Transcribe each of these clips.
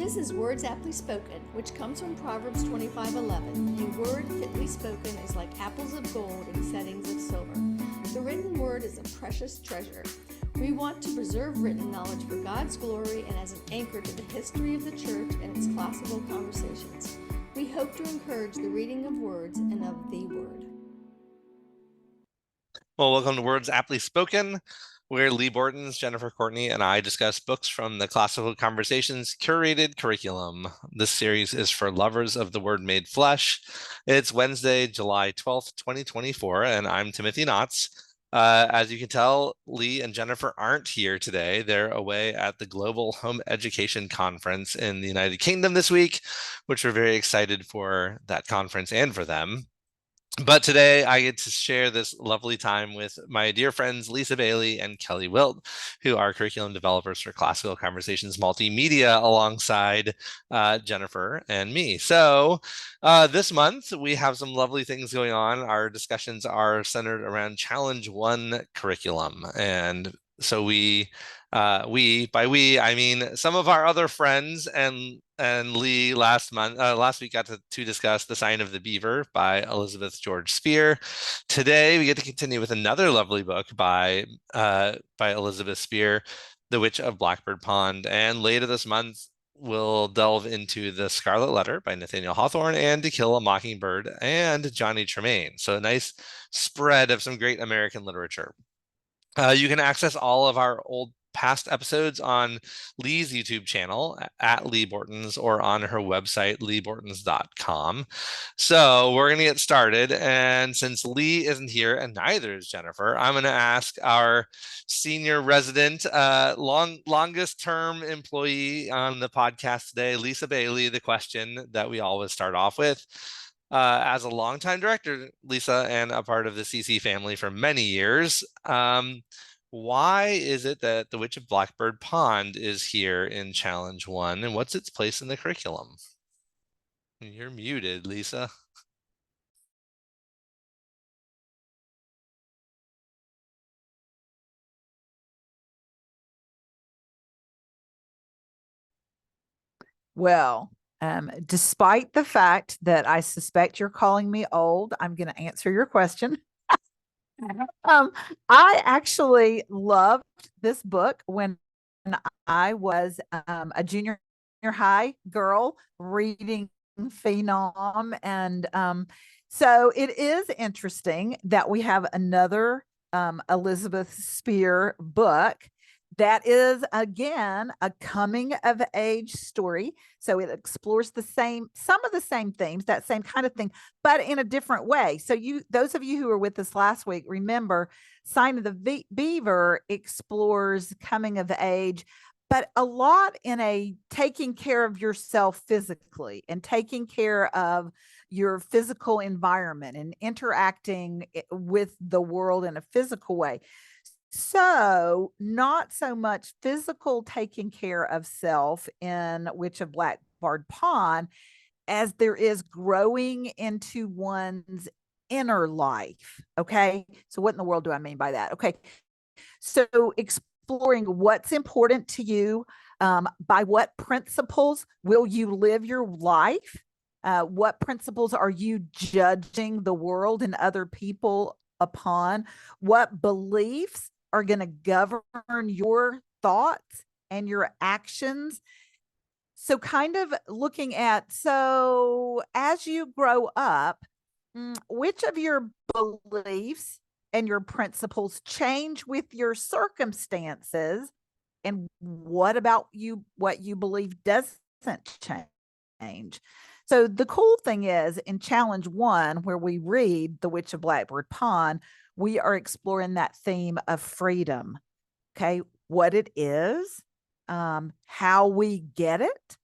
This is Words Aptly Spoken, which comes from Proverbs 25:11. A word fitly spoken is like apples of gold in settings of silver. The written word is a precious treasure. We want to preserve written knowledge for God's glory and as an anchor to the history of the church and its classical conversations. We hope to encourage the reading of words and of the word. Well, welcome to Words Aptly Spoken, where Lee Bortons, Jennifer Courtney, and I discuss books from the Classical Conversations curated curriculum. This series is for lovers of the word made flesh. It's Wednesday, July 12th, 2024, and I'm Timothy Knotts. As you can tell, Lee and Jennifer aren't here today. They're away at the Global Home Education Conference in the United Kingdom this week, which we're very excited for that conference and for them. But today I get to share this lovely time with my dear friends Lisa Bailey and Kelly Wilt, who are curriculum developers for Classical Conversations Multimedia alongside Jennifer and me. So this month we have some lovely things going on. Our discussions are centered around Challenge 1 curriculum. And so by we, I mean some of our other friends and Lee last week got to discuss The Sign of the Beaver by Elizabeth George Speare. Today we get to continue with another lovely book by Elizabeth Speare, The Witch of Blackbird Pond. And later this month we'll delve into The Scarlet Letter by Nathaniel Hawthorne and To Kill a Mockingbird and Johnny Tremain. So a nice spread of some great American literature. You can access all of our past episodes on Lee's YouTube channel at Lee Bortons or on her website, leebortons.com. So we're going to get started. And since Lee isn't here and neither is Jennifer, I'm going to ask our senior resident, longest term employee on the podcast today, Lisa Bailey, the question that we always start off with. As a longtime director, Lisa, and a part of the CC family for many years, why is it that The Witch of Blackbird Pond is here in Challenge 1, and what's its place in the curriculum? You're muted, Lisa. Well, despite the fact that I suspect you're calling me old, I'm going to answer your question. I actually loved this book when I was a junior high girl reading Phenom. And so it is interesting that we have another Elizabeth Speare book that is again a coming of age story. So it explores some of the same themes, that same kind of thing, but in a different way. So those of you who were with us last week, remember Sign of the Beaver explores coming of age, but a lot in a taking care of yourself physically and taking care of your physical environment and interacting with the world in a physical way. So, not so much physical taking care of self in Witch of Blackbird Pond as there is growing into one's inner life. Okay. So, what in the world do I mean by that? Okay. So, exploring what's important to you, by what principles will you live your life? What principles are you judging the world and other people upon? What beliefs are going to govern your thoughts and your actions? So kind of looking at, so as you grow up, which of your beliefs and your principles change with your circumstances? And what about what you believe doesn't change? So the cool thing is in Challenge 1, where we read The Witch of Blackbird Pond, we are exploring that theme of freedom. Okay, what it is, how we get it,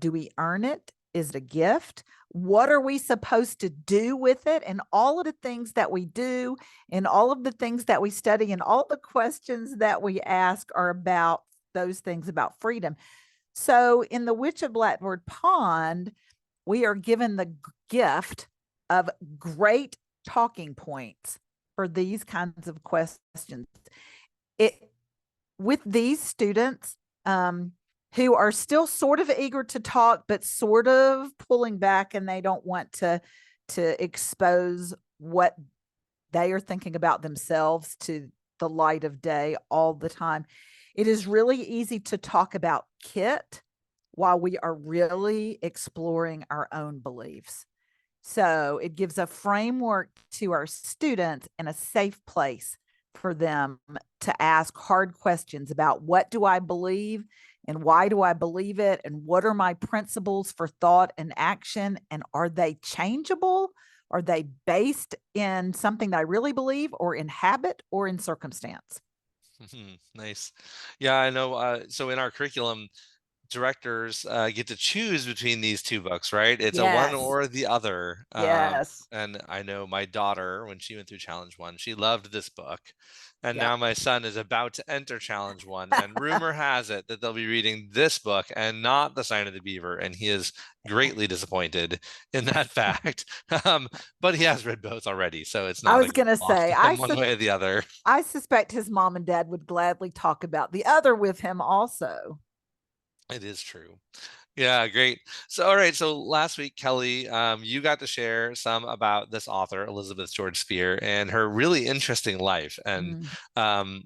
do we earn it? Is it a gift? What are we supposed to do with it? And all of the things that we do and all of the things that we study and all the questions that we ask are about those things about freedom. So in The Witch of Blackbird Pond, we are given the gift of great talking points for these kinds of questions. With these students, who are still sort of eager to talk, but sort of pulling back, and they don't want to expose what they are thinking about themselves to the light of day all the time. It is really easy to talk about Kit while we are really exploring our own beliefs. So it gives a framework to our students and a safe place for them to ask hard questions about what do I believe and why do I believe it and what are my principles for thought and action, and are they changeable? Are they based in something that I really believe, or in habit, or in circumstance? Nice. Yeah, I know. So in our curriculum, directors get to choose between these two books, right? It's a one Yes. or the other. Yes. And I know my daughter, when she went through Challenge 1, she loved this book. And Yep. now my son is about to enter Challenge 1. And rumor has it that they'll be reading this book and not The Sign of the Beaver. And he is greatly disappointed in that fact. But he has read both already. So it's not I was going to say, one way or the other. I suspect his mom and dad would gladly talk about the other with him also. It is true. Yeah, great. So, all right. So last week, Kelly, you got to share some about this author, Elizabeth George Speare, and her really interesting life. And um,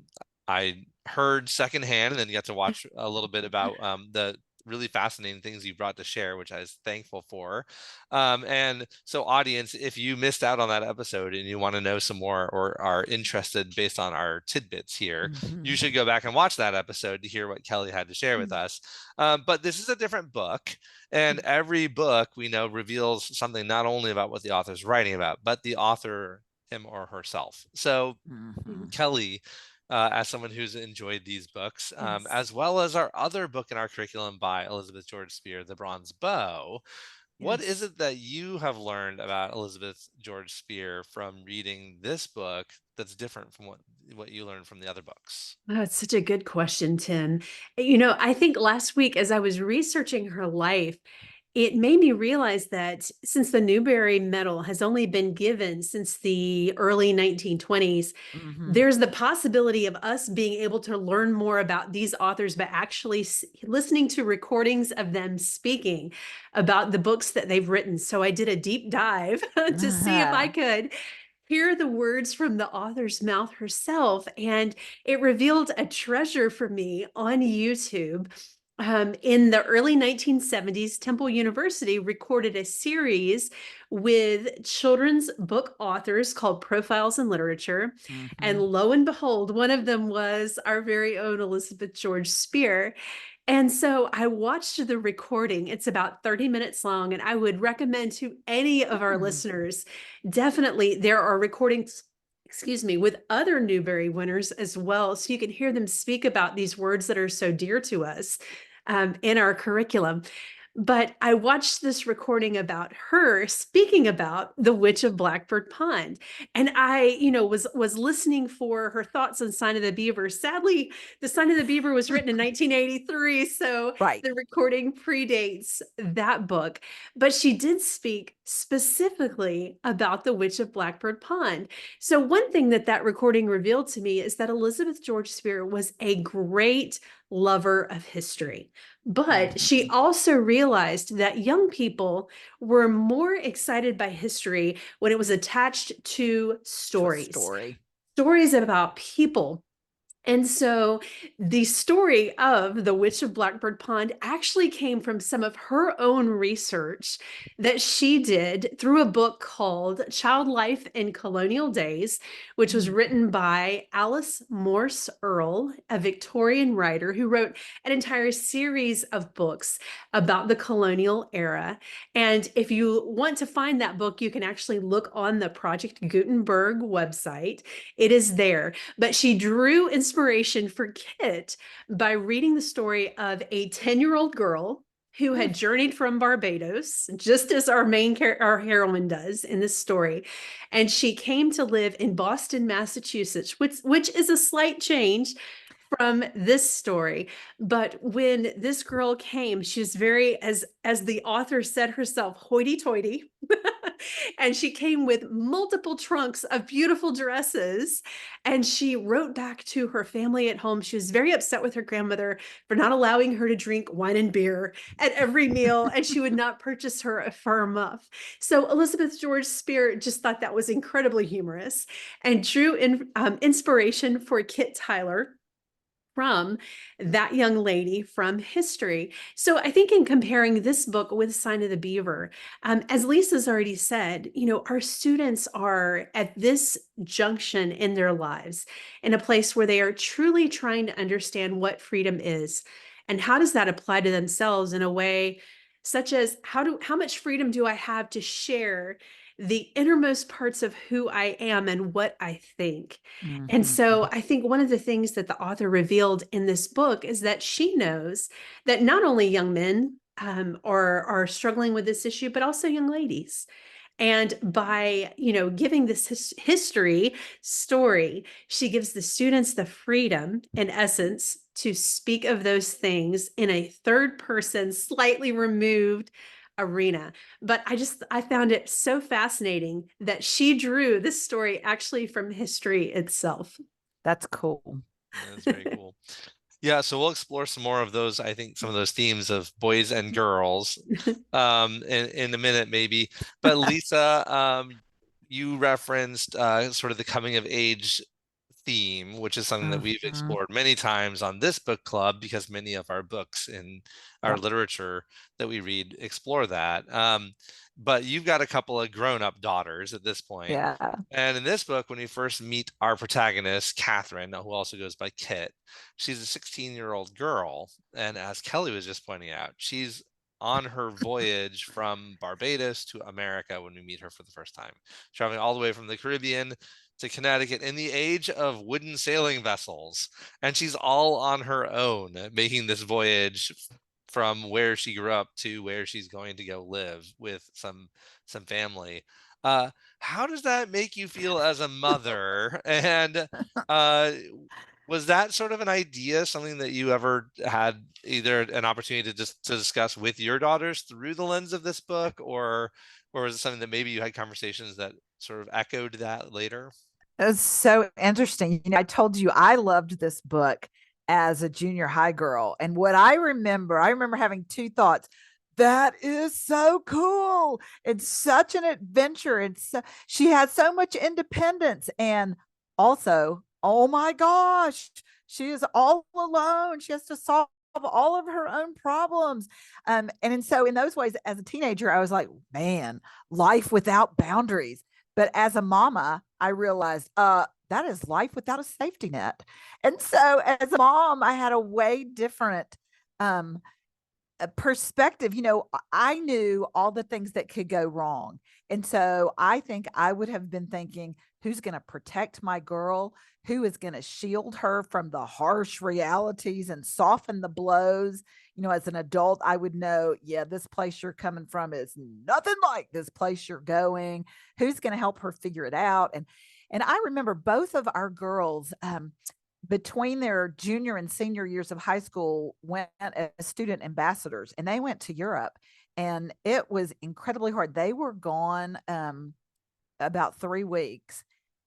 I heard secondhand, and then got to watch a little bit about the really fascinating things you brought to share, which I was thankful for. And so, audience, if you missed out on that episode and you want to know some more, or are interested based on our tidbits here, you should go back and watch that episode to hear what Kelly had to share with us. But this is a different book, and every book we know reveals something not only about what the author's writing about, but the author, him or herself. So, Kelly, as someone who's enjoyed these books, as well as our other book in our curriculum by Elizabeth George Speare, The Bronze Bow, what is it that you have learned about Elizabeth George Speare from reading this book that's different from what you learned from the other books? Oh, it's such a good question, Tim. I think last week as I was researching her life, it made me realize that since the Newbery Medal has only been given since the early 1920s, there's the possibility of us being able to learn more about these authors by actually listening to recordings of them speaking about the books that they've written. So I did a deep dive to see if I could hear the words from the author's mouth herself. And it revealed a treasure for me on YouTube. In the early 1970s, Temple University recorded a series with children's book authors called Profiles in Literature. And lo and behold, one of them was our very own Elizabeth George Speare. And so I watched the recording. It's about 30 minutes long, and I would recommend to any of our listeners, definitely there are recordings, with other Newbery winners as well, so you can hear them speak about these words that are so dear to us in our curriculum. But I watched this recording about her speaking about the Witch of Blackbird Pond. And I, was listening for her thoughts on Sign of the Beaver. Sadly, the Sign of the Beaver was written in 1983. So the recording predates that book. But she did speak specifically about the Witch of Blackbird Pond. So one thing that recording revealed to me is that Elizabeth George Speare was a great lover of history. But she also realized that young people were more excited by history when it was attached to stories. Stories about people. And so the story of the Witch of Blackbird Pond actually came from some of her own research that she did through a book called Child Life in Colonial Days, which was written by Alice Morse Earle, a Victorian writer who wrote an entire series of books about the colonial era. And if you want to find that book, you can actually look on the Project Gutenberg website. It is there. But she drew inspiration for Kit by reading the story of a 10-year-old girl who had journeyed from Barbados, just as our heroine does in this story. And she came to live in Boston, Massachusetts, which is a slight change from this story. But when this girl came, she was very, as the author said herself, hoity-toity. And she came with multiple trunks of beautiful dresses. And she wrote back to her family at home. She was very upset with her grandmother for not allowing her to drink wine and beer at every meal, and she would not purchase her a fur muff. So Elizabeth George Speare just thought that was incredibly humorous and drew in inspiration for Kit Tyler from that young lady from history. So I think in comparing this book with Sign of the Beaver, as Lisa's already said, our students are at this junction in their lives in a place where they are truly trying to understand what freedom is and how does that apply to themselves in a way such as how much freedom do I have to share the innermost parts of who I am and what I think. And so I think one of the things that the author revealed in this book is that she knows that not only young men are struggling with this issue, but also young ladies. And by, giving this history story, she gives the students the freedom, in essence, to speak of those things in a third person, slightly removed arena. But I found it so fascinating that she drew this story actually from history itself. That's cool. That's very cool. Yeah, so we'll explore some more of those, I think some of those themes of boys and girls in a minute maybe. But Lisa, you referenced sort of the coming of age theme, which is something that we've explored many times on this book club because many of our books in our literature that we read explore that. But you've got a couple of grown-up daughters at this point. Yeah. And in this book, when we first meet our protagonist, Catherine, who also goes by Kit, she's a 16-year-old girl. And as Kelly was just pointing out, she's on her voyage from Barbados to America when we meet her for the first time, traveling all the way from the Caribbean to Connecticut in the age of wooden sailing vessels. And she's all on her own, making this voyage from where she grew up to where she's going to go live with some family. How does that make you feel as a mother? And was that sort of an idea, something that you ever had either an opportunity to discuss with your daughters through the lens of this book, or was it something that maybe you had conversations that sort of echoed that later? It was so interesting. I told you I loved this book as a junior high girl. And what I remember having two thoughts. That is so cool. It's such an adventure. She has so much independence. And also, oh my gosh, she is all alone. She has to solve all of her own problems. And so in those ways, as a teenager, I was like, man, life without boundaries. But as a mama, I realized that is life without a safety net. And so as a mom, I had a way different perspective. I knew all the things that could go wrong. And so I think I would have been thinking, who's going to protect my girl? Who is going to shield her from the harsh realities and soften the blows? As an adult, I would know, yeah, this place you're coming from is nothing like this place you're going. Who's going to help her figure it out? And I remember both of our girls, between their junior and senior years of high school, went as student ambassadors, and they went to Europe, and it was incredibly hard. They were gone about 3 weeks,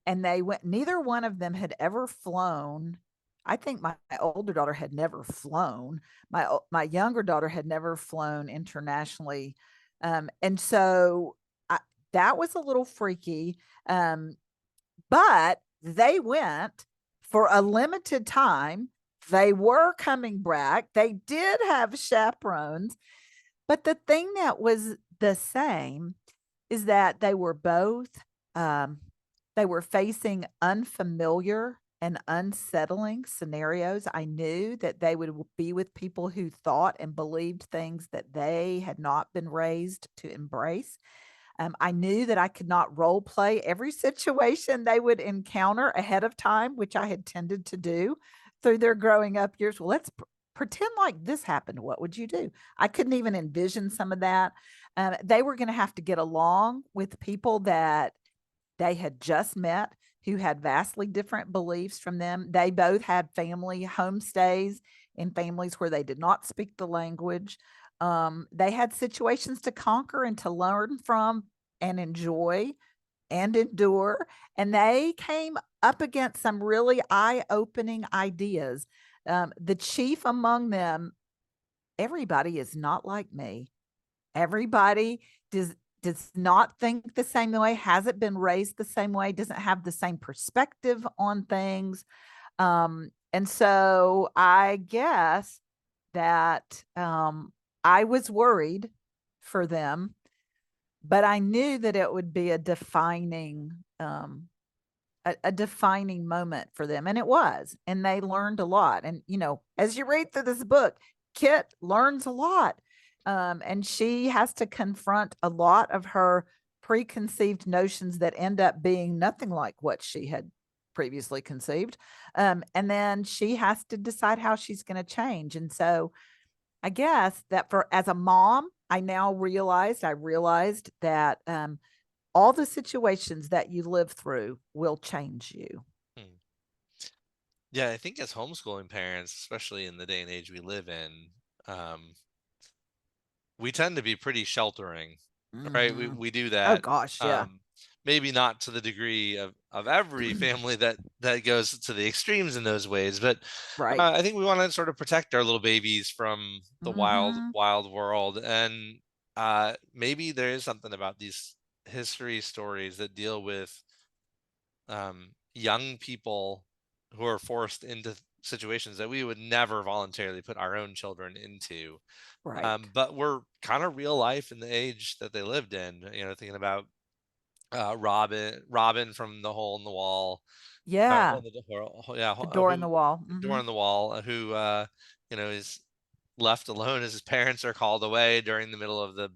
and neither one of them had ever flown. I think my older daughter had never flown. My younger daughter had never flown internationally. And so that was a little freaky. But they went for a limited time. They were coming back. They did have chaperones. But the thing that was the same is that they were both, they were facing unfamiliar and unsettling scenarios. I knew that they would be with people who thought and believed things that they had not been raised to embrace. I knew that I could not role play every situation they would encounter ahead of time, which I had tended to do through their growing up years. Well, let's pretend like this happened. What would you do? I couldn't even envision some of that. They were going to have to get along with people that they had just met who had vastly different beliefs from them. They both had family homestays in families where they did not speak the language. They had situations to conquer and to learn from and enjoy and endure. And they came up against some really eye-opening ideas. The chief among them, everybody is not like me. Everybody does not think the same way, hasn't been raised the same way, doesn't have the same perspective on things. And so I guess that I was worried for them, but I knew that it would be a defining moment for them, and it was. And they learned a lot. And as you read through this book, Kit learns a lot, and she has to confront a lot of her preconceived notions that end up being nothing like what she had previously conceived. And then she has to decide how she's going to change. And so I guess that as a mom, I realized that all the situations that you live through will change you. Yeah, I think as homeschooling parents, especially in the day and age we live in, we tend to be pretty sheltering, right? We do that. Oh gosh, yeah. Maybe not to the degree of every family that goes to the extremes in those ways, but Right. I think we want to sort of protect our little babies from the wild world. And maybe there is something about these history stories that deal with young people who are forced into situations that we would never voluntarily put our own children into. Right. But we're kind of real life in the age that they lived in, thinking about Robin from The Hole in the Wall. Yeah. The door in the wall. Door in the wall, who is left alone as his parents are called away during the middle of the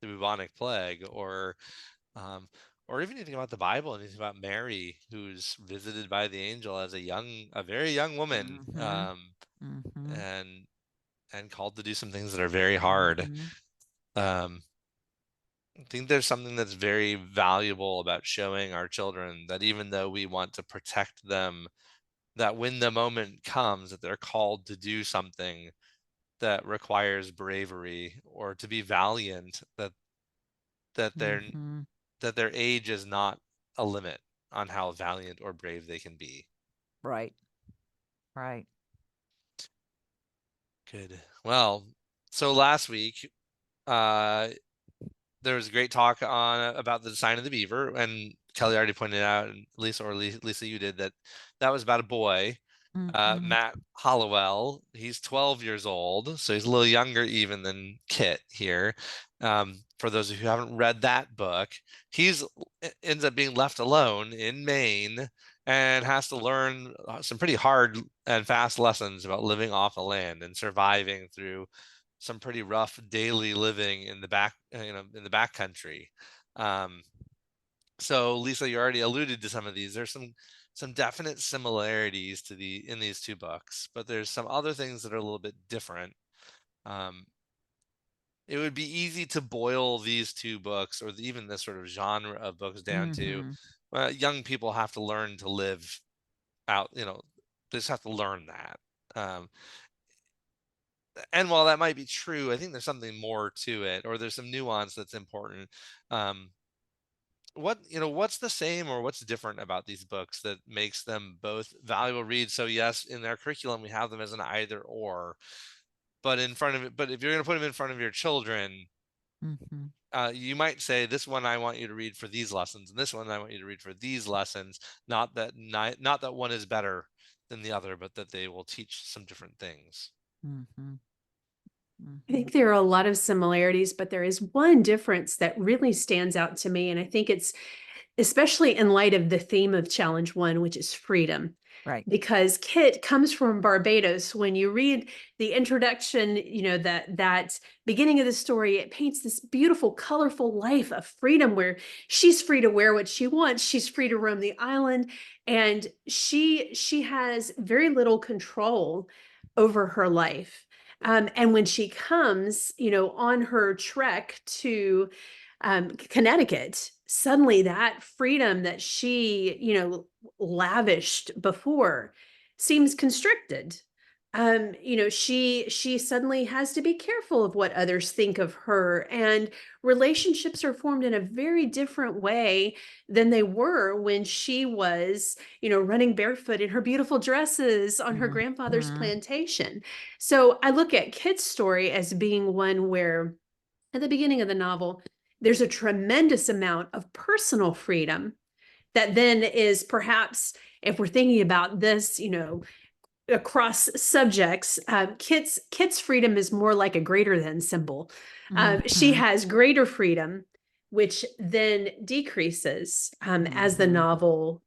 bubonic plague, or even you think about the Bible and you think about Mary, who's visited by the angel as a very young woman, and called to do some things that are very hard. I think there's something that's very valuable about showing our children that even though we want to protect them, that when the moment comes that they're called to do something that requires bravery or to be valiant, that their age is not a limit on how valiant or brave they can be. Right. Good. Well, so last week, there was a great talk about the design of the beaver, and Kelly already pointed out, and Lisa, you did, that was about a boy, Matt Hollowell. He's 12 years old, so he's a little younger even than Kit here. For those of you who haven't read that book, ends up being left alone in Maine and has to learn some pretty hard and fast lessons about living off the land and surviving through some pretty rough daily living in the back country. So Lisa, you already alluded to some of these. There's some definite similarities in these two books, but there's some other things that are a little bit different. It would be easy to boil these two books, or even this sort of genre of books, down to young people have to learn to live out. They just have to learn that. And while that might be true, I think there's something more to it, or there's some nuance that's important. What's the same or what's different about these books that makes them both valuable reads? So yes, in their curriculum we have them as an either or, but if you're going to put them in front of your children, you might say, this one I want you to read for these lessons, and this one I want you to read for these lessons. Not that one is better than the other, but that they will teach some different things. I think there are a lot of similarities, but there is one difference that really stands out to me. And I think it's especially in light of the theme of Challenge 1, which is freedom. Right. Because Kit comes from Barbados. When you read the introduction, that beginning of the story, it paints this beautiful, colorful life of freedom where she's free to wear what she wants. She's free to roam the island. And she has very little control over her life. And when she comes, on her trek to Connecticut, suddenly that freedom that she, lavished before seems constricted. She suddenly has to be careful of what others think of her, and relationships are formed in a very different way than they were when she was, running barefoot in her beautiful dresses on her grandfather's plantation. So I look at Kit's story as being one where at the beginning of the novel, there's a tremendous amount of personal freedom that then is perhaps, if we're thinking about this, across subjects, Kit's freedom is more like a greater than symbol. She has greater freedom, which then decreases as the novel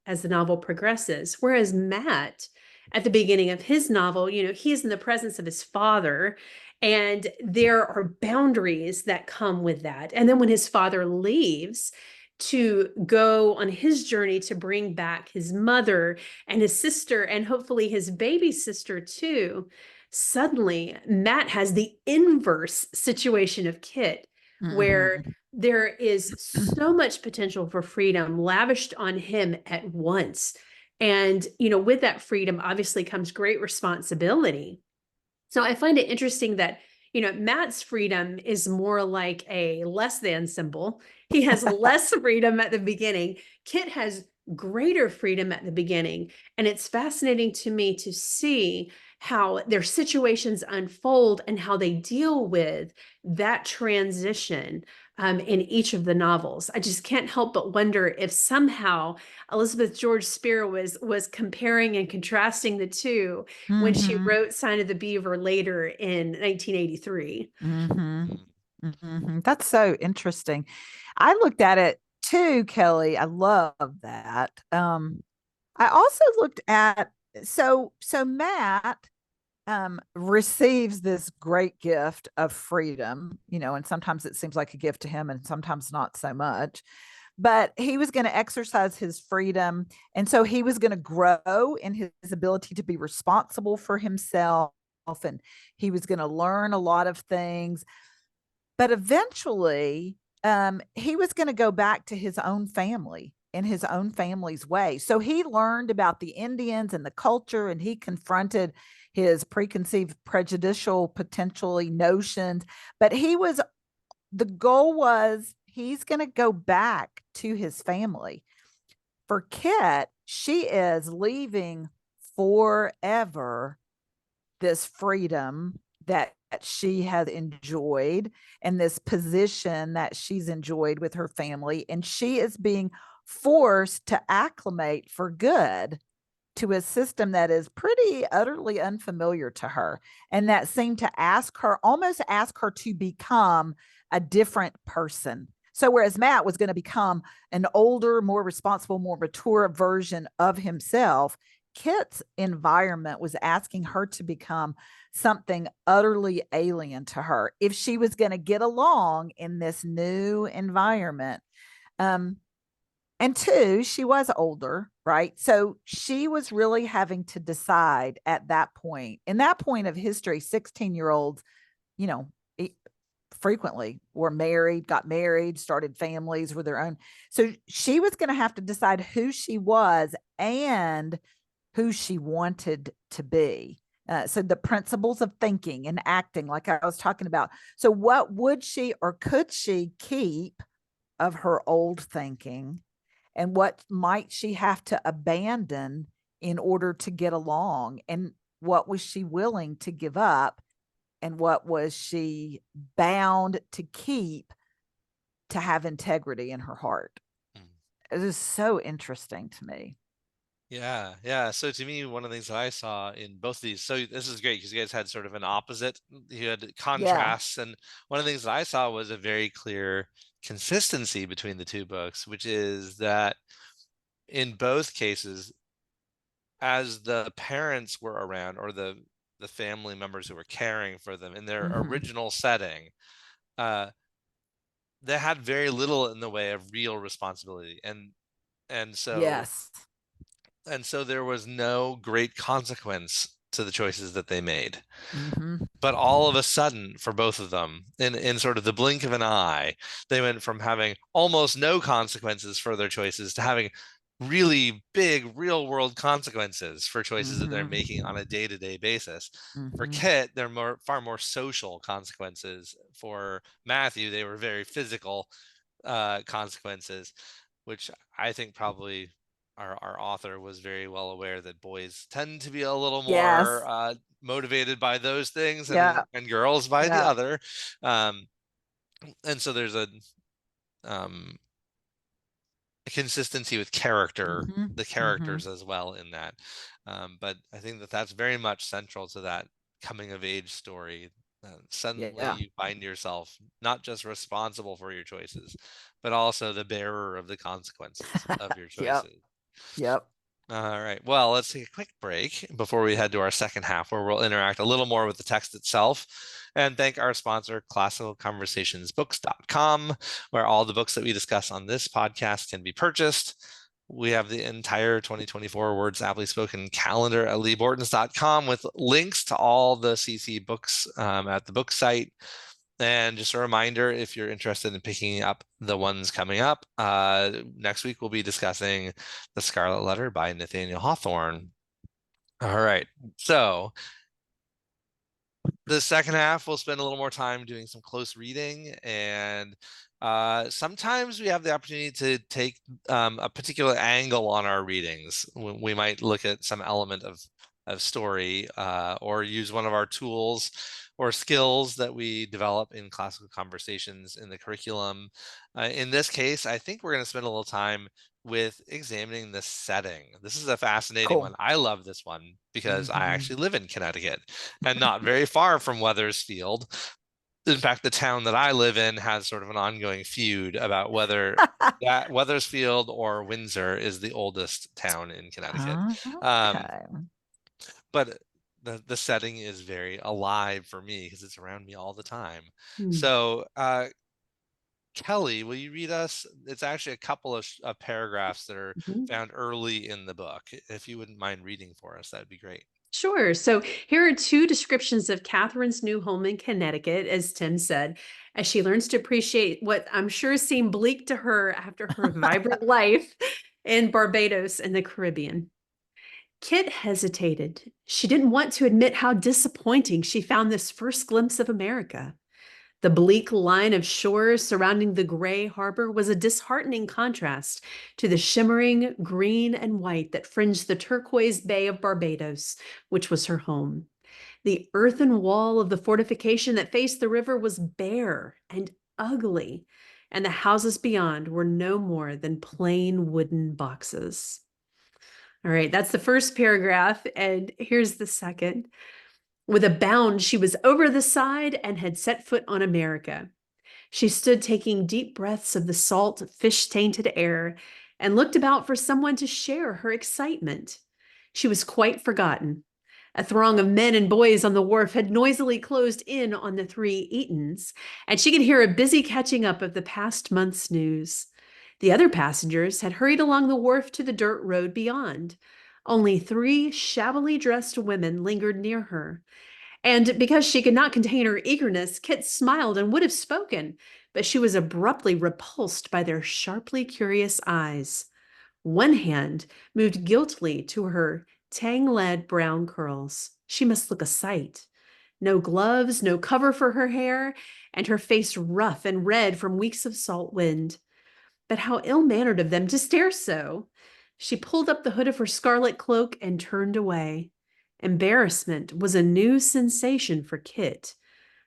progresses. Whereas Matt, at the beginning of his novel, he is in the presence of his father, and there are boundaries that come with that. And then when his father leaves to go on his journey to bring back his mother and his sister, and hopefully his baby sister too, suddenly Matt has the inverse situation of Kit, where there is so much potential for freedom lavished on him at once. And, with that freedom obviously comes great responsibility. So I find it interesting that, Matt's freedom is more like a less than symbol. He has less freedom at the beginning. Kit has greater freedom at the beginning. And it's fascinating to me to see how their situations unfold and how they deal with that transition in each of the novels. I just can't help but wonder if somehow Elizabeth George Speare was comparing and contrasting the two when she wrote Sign of the Beaver later in 1983. That's so interesting. I looked at it too, Kelly. I love that. I also looked at so Matt receives this great gift of freedom, and sometimes it seems like a gift to him and sometimes not so much. But he was going to exercise his freedom. And so he was going to grow in his ability to be responsible for himself. And he was going to learn a lot of things. But eventually, he was going to go back to his own family in his own family's way. So he learned about the Indians and the culture, and he confronted his preconceived, prejudicial, potentially notions. But the goal was he's going to go back to his family. For Kit, she is leaving forever this freedom that she has enjoyed and this position that she's enjoyed with her family. And she is being forced to acclimate for good to a system that is pretty utterly unfamiliar to her, and that seemed to almost ask her to become a different person. So whereas Matt was going to become an older, more responsible, more mature version of himself, Kit's environment was asking her to become something utterly alien to her if she was going to get along in this new environment. And two, she was older, right? So she was really having to decide at that point. In that point of history, 16-year-olds, frequently were married, got married, started families with their own. So she was going to have to decide who she was and who she wanted to be. So the principles of thinking and acting, like I was talking about. So what would she or could she keep of her old thinking? And what might she have to abandon in order to get along? And what was she willing to give up? And what was she bound to keep to have integrity in her heart? It was so interesting to me. Yeah. So to me, one of the things that I saw in both of these, so this is great because you guys had sort of an opposite, you had contrasts. And one of the things that I saw was a very clear consistency between the two books, which is that in both cases, as the parents were around, or the family members who were caring for them in their original setting, they had very little in the way of real responsibility. And so yes. And so there was no great consequence to the choices that they made. But all of a sudden, for both of them, in sort of the blink of an eye, they went from having almost no consequences for their choices to having really big real world consequences for choices that they're Mhm. making on a day-to-day basis. For Mhm. Kit, they're far more social consequences. For Matthew, they were very physical consequences, which I think probably our author was very well aware that boys tend to be a little more Yes. motivated by those things, Yeah. and girls by the Yeah. other. Um, and so there's um, a consistency with Mhm. the Mhm. characters as well in that. But I think that that's very much central to that coming of age story. Suddenly Yeah. you find yourself not just responsible for your choices, but also the bearer of the consequences of your Yep. choices. Yep. All right. Well, let's take a quick break before we head to our second half, where we'll interact a little more with the text itself and thank our sponsor, classicalconversationsbooks.com, where all the books that we discuss on this podcast can be purchased. We have the entire 2024 Words Aptly Spoken calendar at leebortons.com with links to all the CC books at the book site. And just a reminder, if you're interested in picking up the ones coming up, next week we'll be discussing The Scarlet Letter by Nathaniel Hawthorne. All right. So the second half, we'll spend a little more time doing some close reading. And sometimes we have the opportunity to take a particular angle on our readings. We might look at some element of story or use one of our tools or skills that we develop in classical conversations in the curriculum. In this case, I think we're going to spend a little time with examining the setting. This is a fascinating one. Cool. I love this one because I Mhm. actually live in Connecticut and not very far from Wethersfield. In fact, the town that I live in has sort of an ongoing feud about whether that Wethersfield or Windsor is the oldest town in Connecticut. Um, Okay. but the setting is very alive for me because it's around me all the time. Hmm. So, Kelly, will you read us? It's actually a couple of paragraphs that are Mhm. found early in the book. If you wouldn't mind reading for us, that'd be great. Sure. So here are two descriptions of Catherine's new home in Connecticut, as Tim said, as she learns to appreciate what I'm sure seemed bleak to her after her vibrant life in Barbados and the Caribbean. Kit hesitated. She didn't want to admit how disappointing she found this first glimpse of America. The bleak line of shores surrounding the gray harbor was a disheartening contrast to the shimmering green and white that fringed the turquoise bay of Barbados, which was her home. The earthen wall of the fortification that faced the river was bare and ugly, and the houses beyond were no more than plain wooden boxes. All right, that's the first paragraph, and here's the second. With a bound, she was over the side and had set foot on America. She stood taking deep breaths of the salt, fish-tainted air and looked about for someone to share her excitement. She was quite forgotten. A throng of men and boys on the wharf had noisily closed in on the three Eatons, and she could hear a busy catching up of the past month's news. The other passengers had hurried along the wharf to the dirt road beyond. Only three shabbily dressed women lingered near her. And because she could not contain her eagerness, Kit smiled and would have spoken, but she was abruptly repulsed by their sharply curious eyes. One hand moved guiltily to her tang-led brown curls. She must look a sight. No gloves, no cover for her hair, and her face rough and red from weeks of salt wind. But how ill-mannered of them to stare so! She pulled up the hood of her scarlet cloak and turned away. Embarrassment was a new sensation for Kit.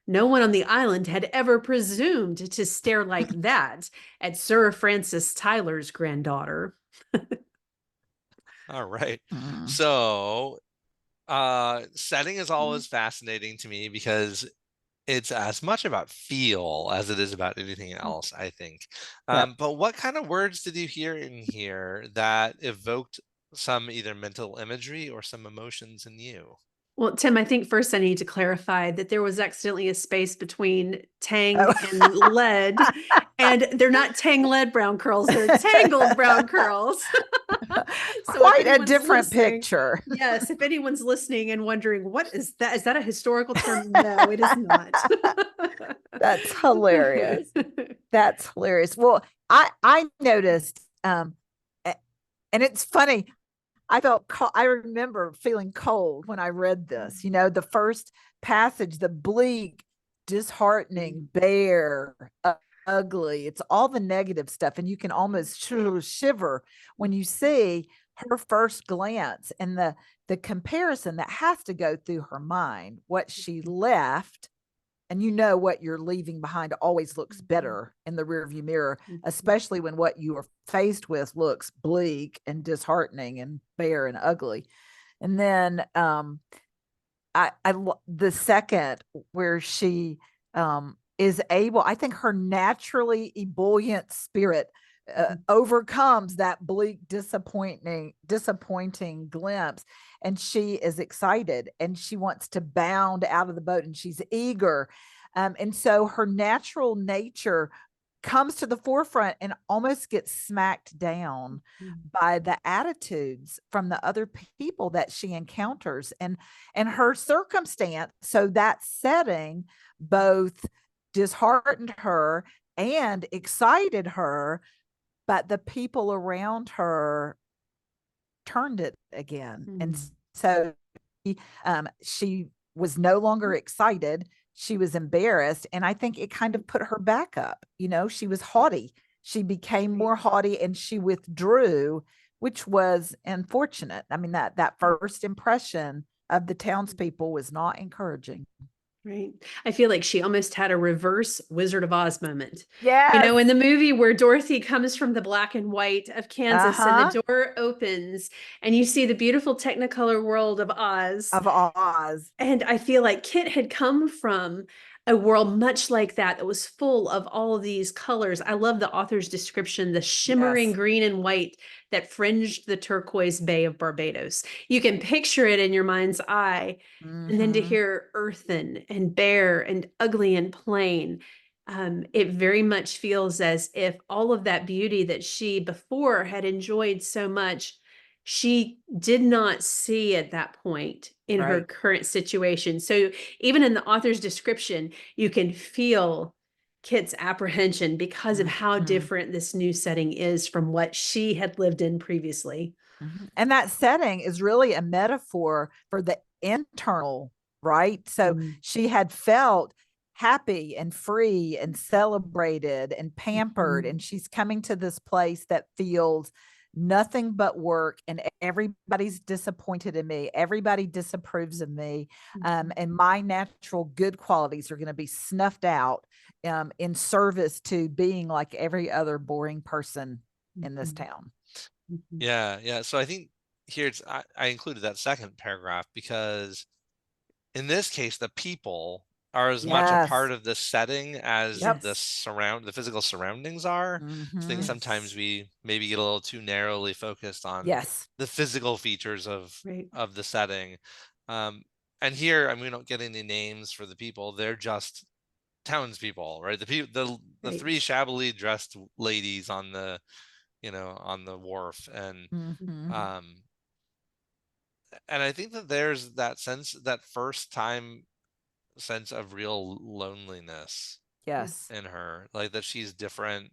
No one on the island had ever presumed to stare like that at Sir Francis Tyler's granddaughter. All right. Mm. So, setting is always fascinating to me because it's as much about feel as it is about anything else, I think. Yep. But what kind of words did you hear in here that evoked some either mental imagery or some emotions in you? Well, Tim, I think first I need to clarify that there was accidentally a space between tang Oh. and lead, and they're not tang lead brown curls, they're tangled brown curls. So if Quite a anyone's different listening, picture. yes, if anyone's listening and wondering, what is that? Is that a historical term? No, it is not. That's hilarious. That's hilarious. Well, I noticed And it's funny. I remember feeling cold when I read this, the first passage, the bleak, disheartening, bare, ugly. It's all the negative stuff. And you can almost shiver when you see her first glance and the comparison that has to go through her mind, what she left. And what you're leaving behind always looks better in the rearview mirror, especially when what you are faced with looks bleak and disheartening and bare and ugly. And then the second where she is able, I think her naturally ebullient spirit overcomes that bleak, disappointing glimpse, and she is excited and she wants to bound out of the boat and she's eager, and so her natural nature comes to the forefront and almost gets smacked down by the attitudes from the other people that she encounters, and her circumstance. So that setting both disheartened her and excited her, but the people around her turned it again. And so she was no longer excited. She was embarrassed. And I think it kind of put her back up. She was haughty. She became more haughty and she withdrew, which was unfortunate. I mean, that first impression of the townspeople was not encouraging. Right. I feel like she almost had a reverse Wizard of Oz moment. Yeah. In the movie where Dorothy comes from the black and white of Kansas and the door opens and you see the beautiful Technicolor world of Oz. And I feel like Kit had come from a world much like that was full of all of these colors. I love the author's description, the shimmering green and white that fringed the turquoise Bay of Barbados. You can picture it in your mind's eye. And then to hear earthen and bare and ugly and plain, it very much feels as if all of that beauty that she before had enjoyed so much, she did not see at that point in her current situation. So even in the author's description, you can feel Kit's apprehension because of how different this new setting is from what she had lived in previously. And that setting is really a metaphor for the internal, right? So she had felt happy and free and celebrated and pampered, and she's coming to this place that feels nothing but work, and everybody's disappointed in me. Everybody disapproves of me. And my natural good qualities are going to be snuffed out in service to being like every other boring person in this town. Yeah. So I think here I included that second paragraph because in this case, the people are as much a part of the setting as the physical surroundings are. I think sometimes we maybe get a little too narrowly focused on the physical features of the setting. And here, I mean, we don't get any names for the people. They're just townspeople, right? The three shabbily dressed ladies on the wharf, and I think that there's that first time sense of real loneliness in her, like that she's different,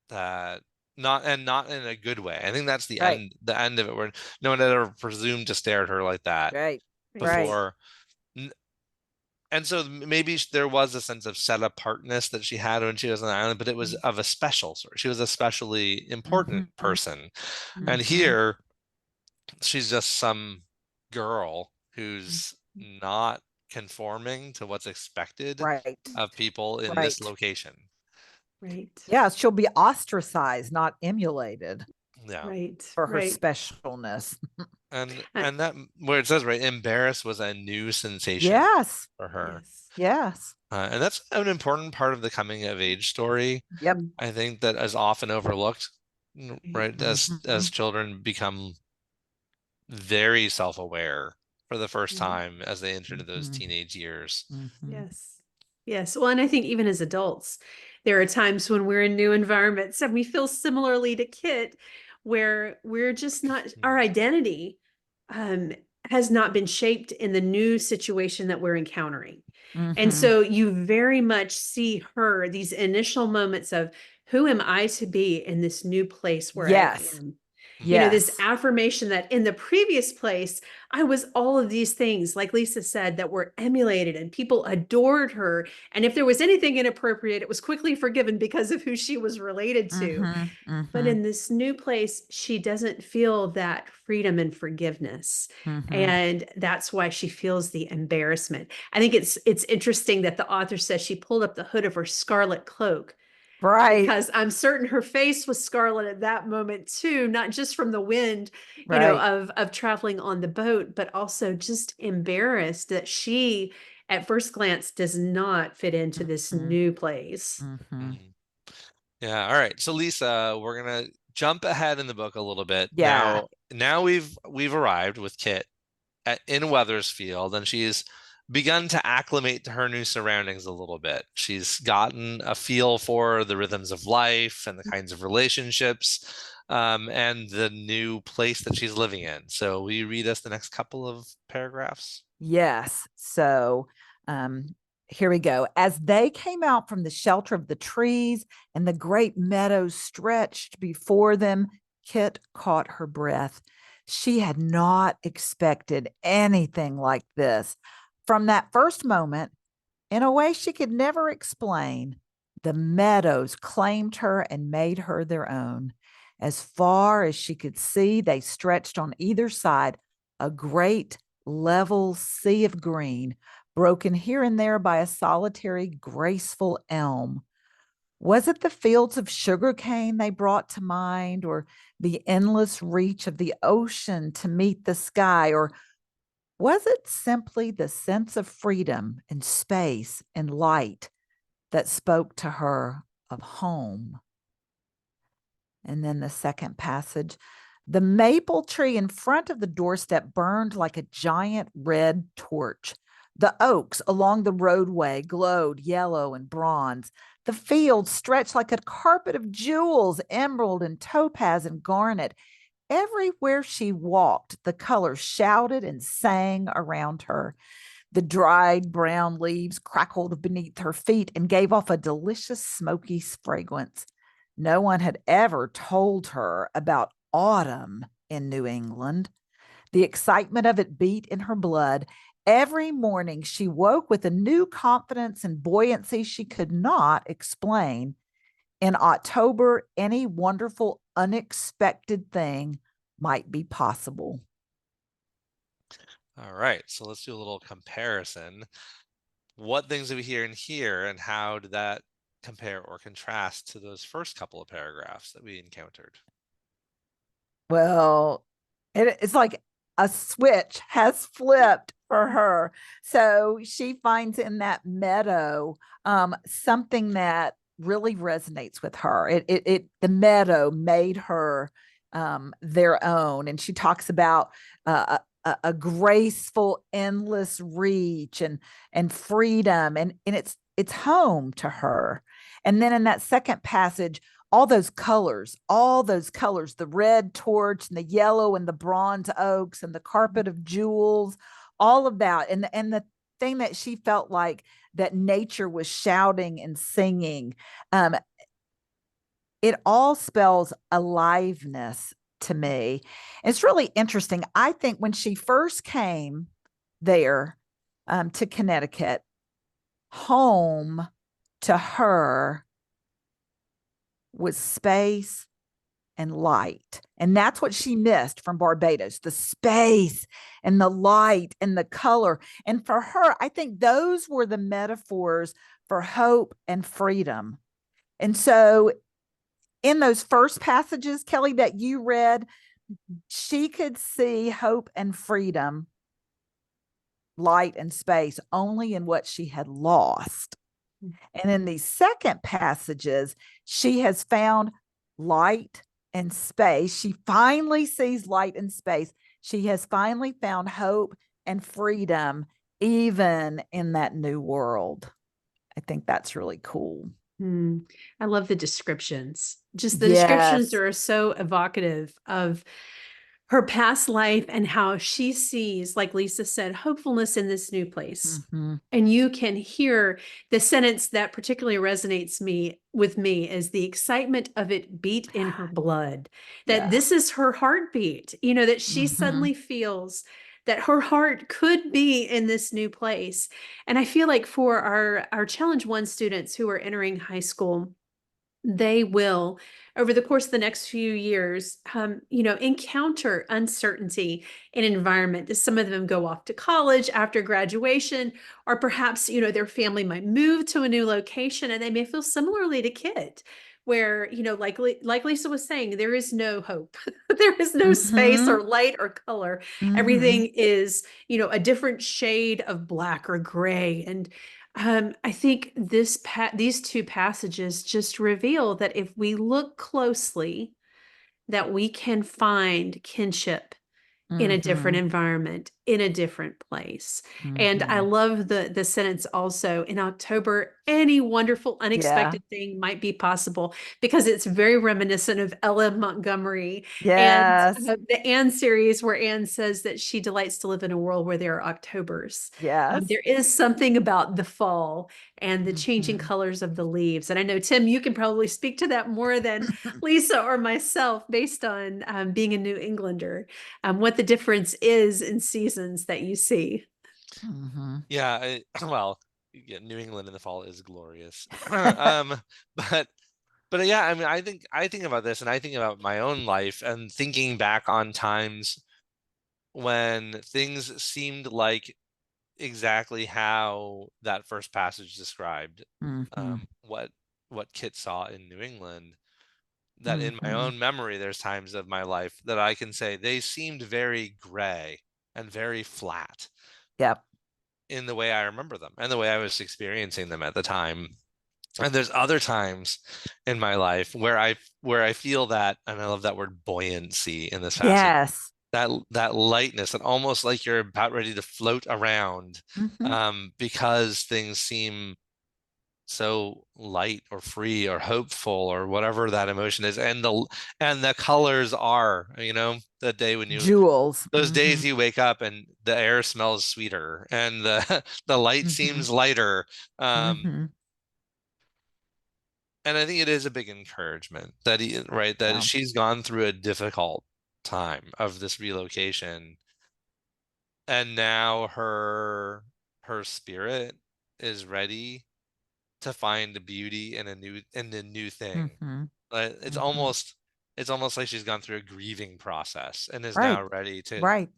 that not in a good way. I think that's the end of it, where no one had ever presumed to stare at her like that before. And so maybe there was a sense of set apartness that she had when she was on the island, but it was of a special sort. She was a specially important person. And here she's just some girl who's not conforming to what's expected of people in this location. Yeah, she'll be ostracized, not emulated. For her specialness. And that, where it says embarrassed was a new sensation for her. And that's an important part of the coming of age story. I think that is often overlooked, right? As children become very self-aware for the first time as they enter into those teenage years. Yes. Well, and I think even as adults, there are times when we're in new environments and we feel similarly to Kit, where we're just not, our identity has not been shaped in the new situation that we're encountering. And so you very much see her, these initial moments of, who am I to be in this new place where I am? You know, this Yes. affirmation that in the previous place, I was all of these things, like Lisa said, that were emulated and people adored her. And if there was anything inappropriate, it was quickly forgiven because of who she was related to. Mm-hmm, But mm-hmm, in this new place, she doesn't feel that freedom and forgiveness. mm-hmm. And that's why she feels the embarrassment. I think it's interesting that the author says she pulled up the hood of her scarlet cloak, Right, because I'm certain her face was scarlet at that moment too, not just from the wind, you know, right. of traveling on the boat, but also just embarrassed that she at first glance does not fit into this Mm-hmm, new place. mm-hmm. Mhm. Yeah. All right. So Lisa, we're gonna jump ahead in the book a little bit. Yeah. Now we've arrived with Kit in Weathersfield, and she's begun to acclimate to her new surroundings a little bit. She's gotten a feel for the rhythms of life and the kinds of relationships, and the new place that she's living in. So will you read us the next couple of paragraphs? Yes. So um, here we go. As they came out from the shelter of the trees and the great meadows stretched before them, Kit caught her breath. She had not expected anything like this. From that first moment, in a way she could never explain, the meadows claimed her and made her their own. As far as she could see, they stretched on either side, a great level sea of green, broken here and there by a solitary, graceful elm. Was it the fields of sugarcane they brought to mind, or the endless reach of the ocean to meet the sky, or was it simply the sense of freedom and space and light that spoke to her of home? And then the second passage, the maple tree in front of the doorstep burned like a giant red torch. The oaks along the roadway glowed yellow and bronze. The fields stretched like a carpet of jewels, emerald and topaz and garnet. Everywhere she walked, the colors shouted and sang around her. The dried brown leaves crackled beneath her feet and gave off a delicious smoky fragrance. No one had ever told her about autumn in New England. The excitement of it beat in her blood. Every morning she woke with a new confidence and buoyancy she could not explain. In October, any wonderful, unexpected thing might be possible. All right. So let's do a little comparison. What things do we hear in here, and how did that compare or contrast to those first couple of paragraphs that we encountered? Well, it's like a switch has flipped for her. So she finds in that meadow something that really resonates with her. The meadow made her their own, and she talks about a graceful, endless reach and freedom, and it's home to her. And then in that second passage, all those colors, the red torch and the yellow and the bronze oaks and the carpet of jewels, all of that. And the thing that she felt like that nature was shouting and singing, um, it all spells aliveness to me. It's really interesting. I think when she first came there to Connecticut, home to her was space and light. And that's what she missed from Barbados, the space and the light and the color. And for her, I think those were the metaphors for hope and freedom. And so in those first passages, Kelly, that you read, she could see hope and freedom, light and space only in what she had lost. And in these second passages, she has found light and space. She finally sees light and space. She has finally found hope and freedom, even in that new world. I think that's really cool. I love the descriptions. Just the descriptions Yes. are so evocative of her past life and how she sees, like Lisa said, hopefulness in this new place. Mhm. And you can hear the sentence that particularly resonates with me is the excitement of it beat in her blood, that Yeah. this is her heartbeat, that she Mhm. suddenly feels that her heart could be in this new place. And I feel like for our Challenge One students who are entering high school, they will, over the course of the next few years, encounter uncertainty in environment. As some of them go off to college after graduation, or perhaps, their family might move to a new location, and they may feel similarly to Kit, where, like Lisa was saying, there is no hope. There is no space or light or color. Everything is, a different shade of black or gray. And I think these two passages just reveal that if we look closely, that we can find kinship in a different environment, in a different place. And I love the sentence also, in October, any wonderful, Yeah. unexpected thing might be possible, because it's very reminiscent of Ella Montgomery Yes. and the Anne series, where Anne says that she delights to live in a world where there are Octobers. Yes. There is something about the fall and the changing colors of the leaves. And I know, Tim, you can probably speak to that more than Lisa or myself, based on being a New Englander, what the difference is in seasons that you see. Yeah, well, yeah, New England in the fall is glorious. But yeah, I mean, I think about this, and I think about my own life, and thinking back on times when things seemed like exactly how that first passage described, what Kit saw in New England. That in my own memory, there's times of my life that I can say they seemed very gray and very flat. Yep. In the way I remember them and the way I was experiencing them at the time. And there's other times in my life where I feel that, and I love that word buoyancy in this passage. Yes. That lightness, and almost like you're about ready to float around, because things seem so light or free or hopeful or whatever that emotion is. And the colors are, the day when Jewels. those days you wake up and the air smells sweeter and the light seems lighter. And I think it is a big encouragement that Yeah. she's gone through a difficult time of this relocation, and now her spirit is ready to find the beauty in the new thing. It's almost like she's gone through a grieving process and is Right. now ready to Right.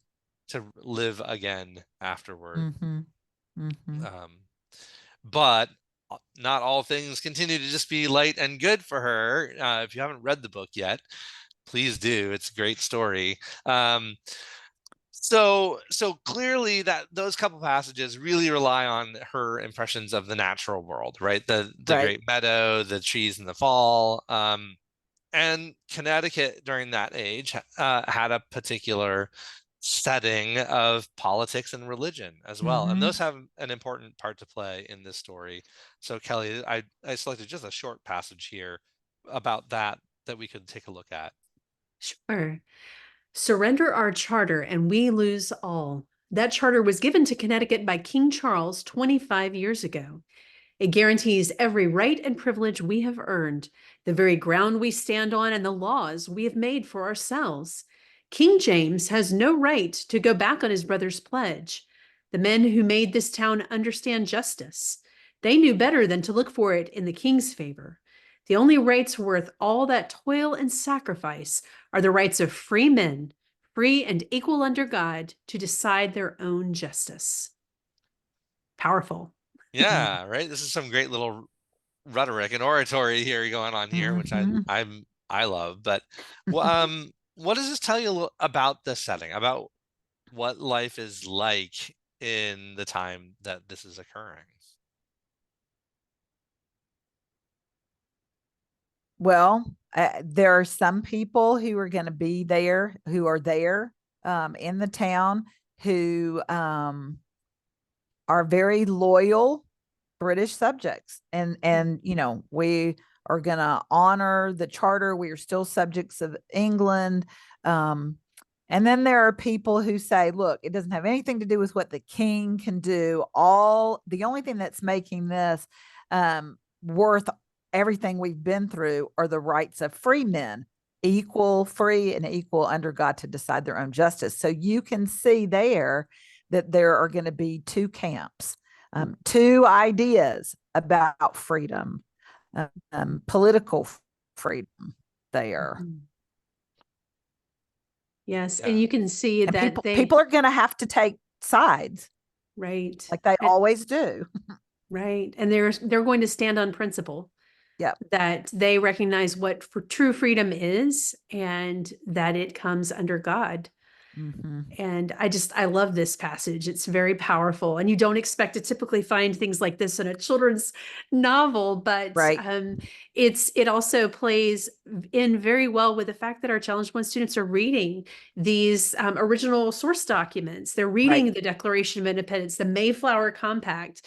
live again afterward. Mm-hmm. But not all things continue to just be light and good for her. If you haven't read the book yet, please do. It's a great story. So clearly that those couple passages really rely on her impressions of the natural world, right? The Right. great meadow, the trees in the fall. And Connecticut during that age had a particular setting of politics and religion as well. And those have an important part to play in this story. So Kelly, I selected just a short passage here about that we could take a look at. Sure. Surrender our charter and we lose all. That charter was given to Connecticut by King Charles 25 years ago. It guarantees every right and privilege we have earned, the very ground we stand on, and the laws we have made for ourselves. King James has no right to go back on his brother's pledge. The men who made this town understand justice. They knew better than to look for it in the king's favor. The only rights worth all that toil and sacrifice are the rights of free men, free and equal under God, to decide their own justice. Powerful. Yeah, right. This is some great little rhetoric and oratory here going on here, which I love. But what does this tell you about the setting, about what life is like in the time that this is occurring? Well, there are some people who are going to be there, who are there in the town, who are very loyal British subjects. And we are going to honor the charter. We are still subjects of England. And then there are people who say, look, it doesn't have anything to do with what the king can do. The only thing that's making this worth everything we've been through are the rights of free men, equal, free, and equal under God to decide their own justice. So you can see there that there are going to be two camps, two ideas about freedom, political freedom there. Yes, Yeah. and you can see And that people are going to have to take sides, right, like they always do. right, and they're going to stand on principle. Yeah. That they recognize what true freedom is, and that it comes under God. Mm-hmm. And I love this passage. It's very powerful, and you don't expect to typically find things like this in a children's novel, but Right. it also plays in very well with the fact that our Challenge One students are reading these original source documents. They're reading the Declaration of Independence, the Mayflower Compact,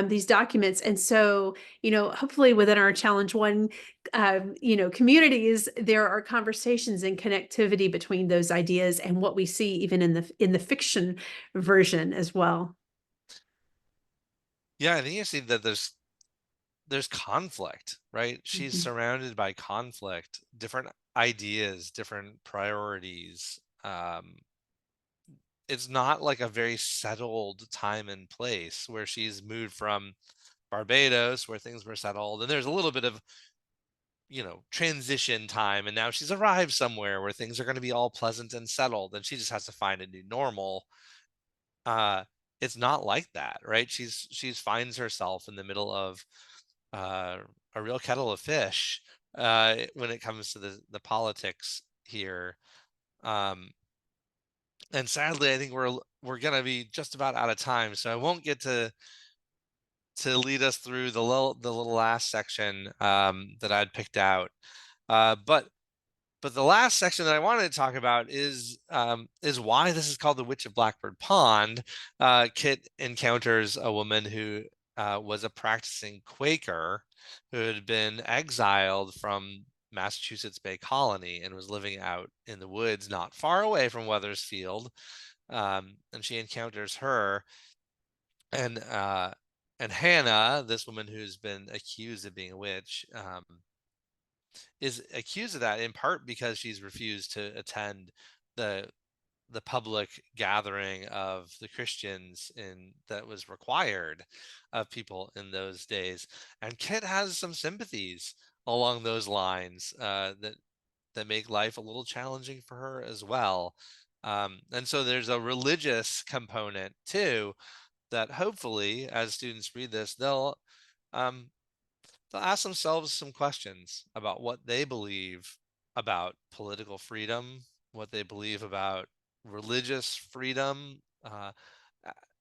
these documents. And so, hopefully within our Challenge One, communities, there are conversations and connectivity between those ideas and what we see even in the fiction version as well. Yeah, I think you see that there's conflict, right? She's Mhm. surrounded by conflict, different ideas, different priorities. It's not like a very settled time and place where she's moved from Barbados, where things were settled, and there's a little bit of transition time, and now she's arrived somewhere where things are going to be all pleasant and settled, and she just has to find a new normal. It's not like that, right? She's finds herself in the middle of a real kettle of fish when it comes to the politics here. And sadly, I think we're gonna be just about out of time, so I won't get to lead us through the little last section that I'd picked out. But the last section that I wanted to talk about is why this is called the Witch of Blackbird Pond. Kit encounters a woman who was a practicing Quaker who had been exiled from Massachusetts Bay Colony and was living out in the woods not far away from Wethersfield. And she encounters her, and Hannah, this woman who's been accused of being a witch, is accused of that in part because she's refused to attend the public gathering of the Christians that was required of people in those days. And Kit has some sympathies along those lines that make life a little challenging for her as well. And so there's a religious component too that hopefully, as students read this, they'll ask themselves some questions about what they believe about political freedom, what they believe about religious freedom,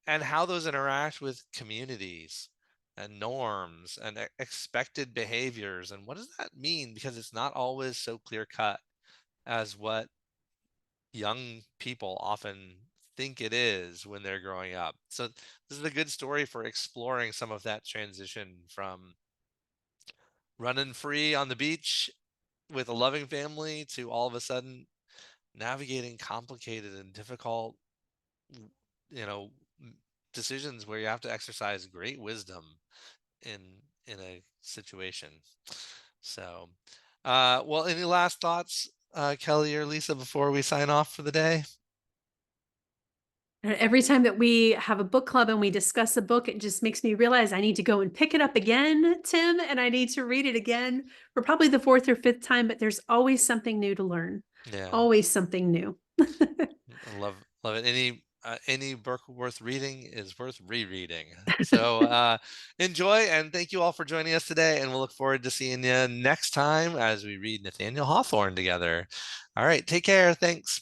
and how those interact with communities and norms and expected behaviors. And what does that mean? Because it's not always so clear cut as what young people often think it is when they're growing up. So this is a good story for exploring some of that transition from running free on the beach with a loving family to all of a sudden navigating complicated and difficult, you know, decisions where you have to exercise great wisdom in a situation. So, well, any last thoughts, Kelly or Lisa, before we sign off for the day? Every time that we have a book club and we discuss a book, it just makes me realize I need to go and pick it up again, Tim, and I need to read it again for probably the fourth or fifth time, but there's always something new to learn. Yeah. Always something new. I love it. Any book worth reading is worth rereading. So enjoy, and thank you all for joining us today, and we'll look forward to seeing you next time as we read Nathaniel Hawthorne together. All right, take care. Thanks.